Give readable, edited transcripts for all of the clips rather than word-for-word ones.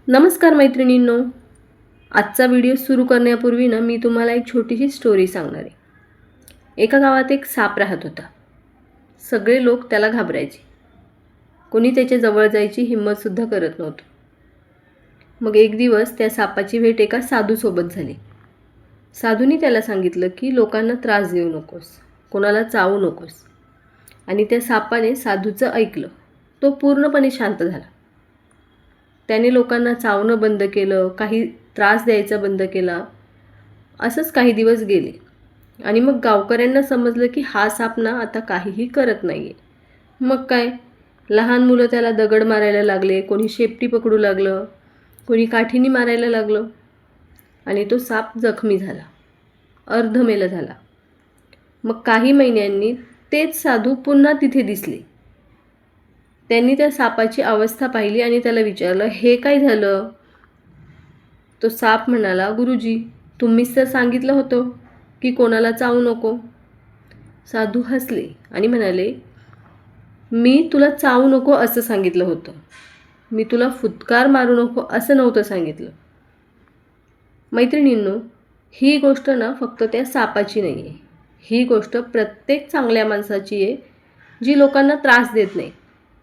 नमस्कार मैत्रिणींनो. आजचा व्हिडिओ सुरू करण्यापूर्वी मी तुम्हाला एक छोटीशी स्टोरी सांगणार आहे. एका गावात एक साप राहत होता. सगळे लोक त्याला घाबरायचे. कोणी त्याच्या जवळ जायची हिंमतसुद्धा करत नव्हतं. मग एक दिवस त्या सापाची भेट एका साधूसोबत झाली. साधूने त्याला सांगितलं की लोकांना त्रास देऊ नकोस, कोणाला चावू नकोस. आणि त्या सापाने साधूचं ऐकलं. तो पूर्णपणे शांत झाला. त्याने लोकांना चावणं बंद केलं, काही त्रास द्यायचा बंद केला. असंच काही दिवस गेले आणि मग गावकऱ्यांना समजलं की हा साप आता काहीही करत नाही आहे. मग काय, लहान मुलं त्याला दगड मारायला लागले, कोणी शेपटी पकडू लागलं, कोणी काठीने मारायला लागलं आणि तो साप जखमी झाला, अर्धमेला झाला. मग काही महिन्यांनी तेच साधू पुन्हा तिथे दिसले. त्यांनी त्या सापाची अवस्था पाहिली आणि त्याला विचारलं, हे काय झालं? तो साप म्हणाला, गुरुजी, तुम्हीच तर सांगितलं होतं की कोणाला चावू नको. साधू हसले आणि म्हणाले, मी तुला चावू नको असं सांगितलं होतं, मी तुला फुटकार मारू नको असं नव्हतं सांगितलं. मैत्रिणींनो, ही गोष्ट फक्त त्या सापाची नाही आहे. ही गोष्ट प्रत्येक चांगल्या माणसाची आहे, जी लोकांना त्रास देत नाही,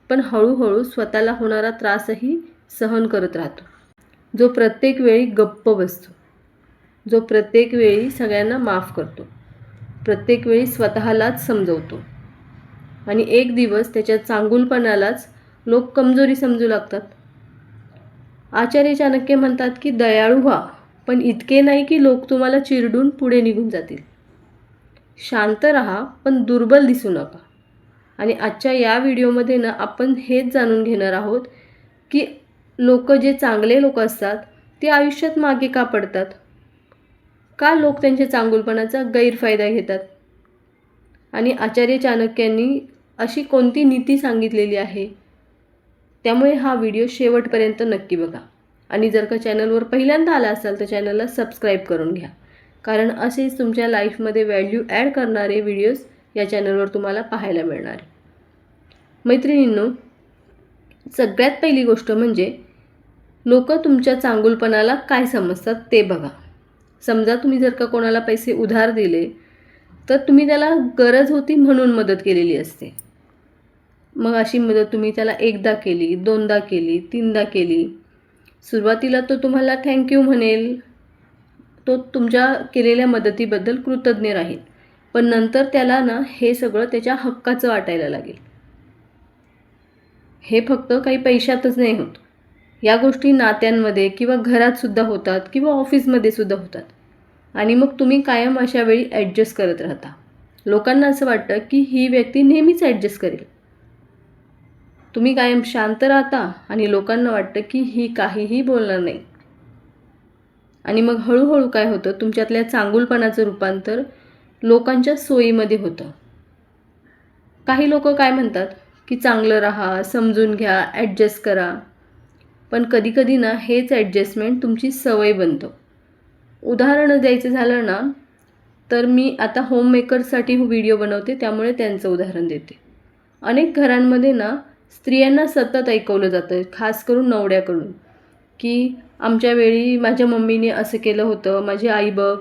पण हळूहळू स्वतःला होणारा त्रासही सहन करत राहतो. जो प्रत्येक वेळी गप्प बसतो, जो प्रत्येक वेळी सगळ्यांना माफ करतो, प्रत्येक वेळी स्वतःलाच समजवतो आणि एक दिवस त्याच्या चांगुलपणालाच लोक कमजोरी समजू लागतात. आचार्य चाणक्य म्हणतात की दयाळू व्हा, पण इतके नाही की लोक तुम्हाला चिरडून पुढे निघून जातील. शांत राहा, पण दुर्बल दिसू नका. आणि आजच्या या व्हिडिओमध्ये आपण हेच जाणून घेणार आहोत की जे चांगले लोक असतात ते आयुष्यात मागे का पडतात, का लोक त्यांच्या चांगुलपणाचा गैरफायदा घेतात आणि आचार्य चाणक्यांनी अशी कोणती नीती सांगितलेली आहे. त्यामुळे हा व्हिडिओ शेवटपर्यंत नक्की बघा. आणि जर का चॅनलवर पहिल्यांदा आला असाल तर चॅनलला सबस्क्राईब करून घ्या, कारण असेच तुमच्या लाईफमध्ये व्हॅल्यू ॲड करणारे व्हिडिओज या चॅनलवर तुम्हाला पाहायला मिळणार. मैत्रिणींनो, सगळ्यात पहिली गोष्ट म्हणजे लोक तुमच्या चांगुलपणाला काय समजतात ते बघा. समजा तुम्ही जर का कोणाला पैसे उधार दिले तर तुम्ही त्याला गरज होती म्हणून मदत केलेली असते. मग अशी मदत तुम्ही त्याला एकदा केली, दोनदा केली, तीनदा केली. सुरुवातीला तो तुम्हाला थँक्यू म्हणेल, तो तुमच्या केलेल्या मदतीबद्दल कृतज्ञ राहील, पण नंतर त्याला हे सगळं त्याच्या हक्काचं वाटायला लागेल. हे फक्त काही पैशातच नाही होत. या गोष्टी नात्यांमध्ये किंवा घरातसुद्धा होतात किंवा ऑफिसमध्ये सुद्धा होतात. आणि मग तुम्ही कायम अशा वेळी ॲडजस्ट करत राहता. लोकांना असं वाटतं की ही व्यक्ती नेहमीच ॲडजस्ट करेल. तुम्ही कायम शांत राहता आणि लोकांना वाटतं की ही काहीही बोलणार नाही. आणि मग हळूहळू काय होतं, तुमच्यातल्या चांगुलपणाचं रूपांतर लोकांच्या सोयीमध्ये होतं. काही लोक काय म्हणतात की चांगलं राहा, समजून घ्या, ॲडजस्ट करा. पण कधीकधी हेच ॲडजस्टमेंट तुमची सवय बनतं. उदाहरणं द्यायचं झालं तर मी आता होममेकरसाठी व्हिडिओ बनवते, त्यामुळे त्यांचं उदाहरण देते. अनेक घरांमध्ये स्त्रियांना सतत ऐकवलं जातं, खास करून नवऱ्याकडून, की आमच्या वेळी माझ्या मम्मीने असं केलं होतं, माझी आई बघ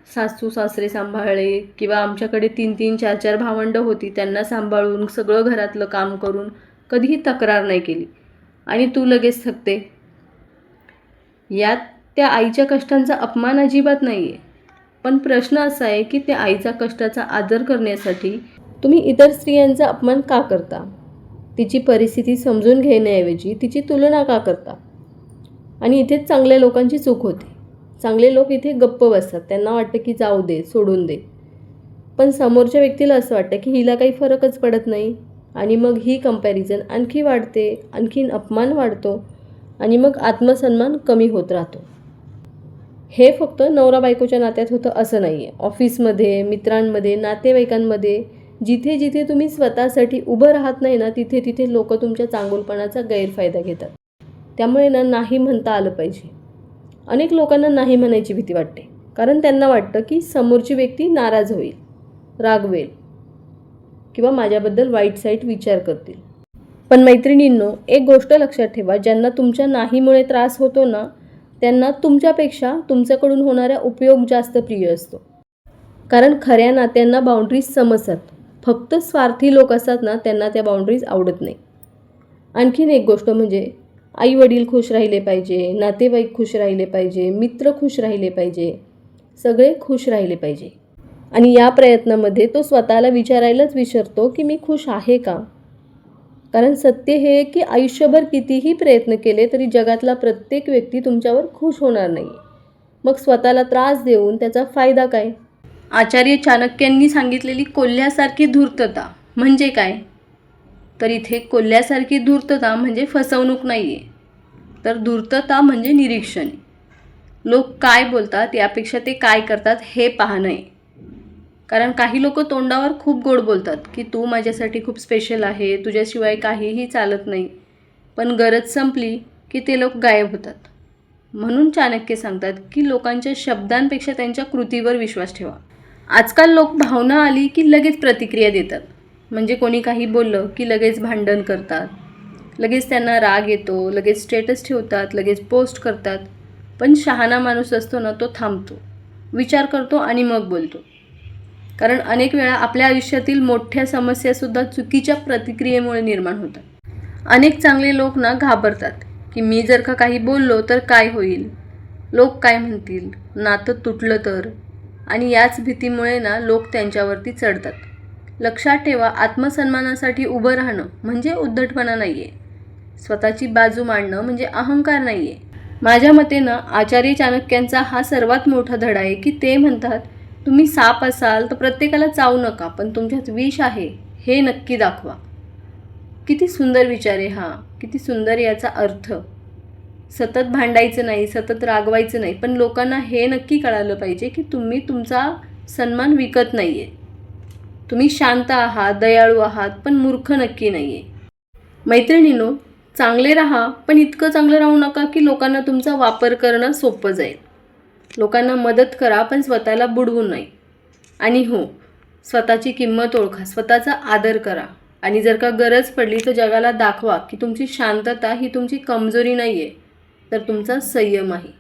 सासू सासरे सांभाळले, किंवा आमच्याकडे 3-3, 4-4 भावंडं होती, त्यांना सांभाळून सगळं घरातलं काम करून कधीही तक्रार नाही केली आणि तू लगेच थकते. यात त्या आईच्या कष्टांचा अपमान अजिबात नाही आहे. पण प्रश्न असा आहे की त्या आईचा कष्टाचा आदर करण्यासाठी तुम्ही इतर स्त्रियांचा अपमान का करता? तिची परिस्थिती समजून घेण्याऐवजी तिची तुलना का करता? आणि इथेच चांगल्या लोकांची चूक होते. चांगले लोक इथे गप्प बसतात, त्यांना वाटतं की जाऊ दे, सोडून दे. पण समोरच्या व्यक्तीला असं वाटतं की हिला काही फरकच पडत नाही आणि मग ही कंपॅरिझन आणखी वाढते, आणखीन अपमान वाढतो आणि मग आत्मसन्मान कमी होत राहतो. हे फक्त नवरा बायकोच्या नात्यात होतं असं नाही आहे. ऑफिसमध्ये, मित्रांमध्ये, नातेवाईकांमध्ये, जिथे जिथे तुम्ही स्वतःसाठी उभं राहत नाही तिथे तिथे लोक तुमच्या चांगुलपणाचा गैरफायदा घेतात. त्यामुळे नाही म्हणता आलं पाहिजे. अनेक लोकांना नाही म्हणायची भीती वाटते, कारण त्यांना वाटतं की समोरची व्यक्ती नाराज होईल, रागवेल किंवा माझ्याबद्दल वाईट साईट विचार करतील. पण मैत्रिणींनो, एक गोष्ट लक्षात ठेवा, ज्यांना तुमच्या नाहीमुळे त्रास होतो ना, त्यांना तुमच्यापेक्षा तुमच्याकडून होणारा उपयोग जास्त प्रिय असतो. कारण खऱ्या नात्यांना बाउंड्रीज समजतात. फक्त स्वार्थी लोक असतात ना, त्यांना त्या बाउंड्रीज आवडत नाही. आणखीन एक गोष्ट म्हणजे आई वडील खुश राहिले पाहिजे, नातेवाईक खुश राहिले पाहिजे, मित्र खुश राहिले पाहिजे, सगळे खुश राहिले पाहिजे. आणि या प्रयत्नामध्ये तो स्वतःला विचारायलाच विसरतो की मी खुश आहे का. कारण सत्य हे की आयुष्यभर कितीही प्रयत्न केले तरी जगातला प्रत्येक व्यक्ती तुमच्यावर खुश होणार नाही. मग स्वतःला त्रास देऊन त्याचा फायदा काय. आचार्य चाणक्यांनी सांगितलेली कोल्ह्यासारखी धूर्तता म्हणजे काय, तर इथे कोल्ह्यासारखी धूर्तता म्हणजे फसवणूक नाही आहे, तर धूर्तता म्हणजे निरीक्षण. लोक काय बोलतात यापेक्षा ते काय करतात हे पाहणं आहे. कारण काही लोक तोंडावर खूप गोड बोलतात की तू माझ्यासाठी खूप स्पेशल आहे, तुझ्याशिवाय काहीही चालत नाही, पण गरज संपली की ते लोक गायब होतात. म्हणून चाणक्य सांगतात की लोकांच्या शब्दांपेक्षा त्यांच्या कृतीवर विश्वास ठेवा. आजकाल लोक भावना आली की लगेच प्रतिक्रिया देतात. म्हणजे कोणी काही बोललं की लगेच भांडण करतात, लगेच त्यांना राग येतो, लगेच स्टेटस ठेवतात, लगेच पोस्ट करतात. पण शहाणा माणूस असतो ना, तो थांबतो, विचार करतो आणि मग बोलतो. कारण अनेक वेळा आपल्या आयुष्यातील मोठ्या समस्यासुद्धा चुकीच्या प्रतिक्रियेमुळे निर्माण होतात. अनेक चांगले लोक ना घाबरतात की मी जर का काही बोललो तर काय होईल, लोक काय म्हणतील, नातं तुटलं तर. आणि याच भीतीमुळे ना लोक त्यांच्यावरती चढतात. लक्षात ठेवा, आत्मसन्मानासाठी उभं राहणं म्हणजे उद्धटपणा नाही आहे. स्वतःची बाजू मांडणं म्हणजे अहंकार नाही आहे. माझ्या मते ना आचार्य चाणक्यांचा हा सर्वात मोठा धडा आहे की ते म्हणतात, तुम्ही साप असाल तर प्रत्येकाला चावू नका, पण तुमच्यात विष आहे हे नक्की दाखवा. किती सुंदर विचार आहे हा, किती सुंदर याचा अर्थ. सतत भांडायचं नाही, सतत रागवायचं नाही, पण लोकांना हे नक्की कळालं पाहिजे की तुम्ही तुमचा सन्मान विकत नाही आहे. तुम्ही शांत आहात, दयाळू आहात, पण मूर्ख नक्की नाही आहे. मैत्रिणींनो, चांगले राहा, पण इतकं चांगलं राहू नका की लोकांना तुमचा वापर करणं सोपं जाईल. लोकांना मदत करा, पण स्वतःला बुडवू नये. आणि हो, स्वतःची किंमत ओळखा, स्वतःचा आदर करा. आणि जर का गरज पडली तर जगाला दाखवा की तुमची शांतता ही तुमची कमजोरी नाही आहे, तर तुमचा संयम आहे.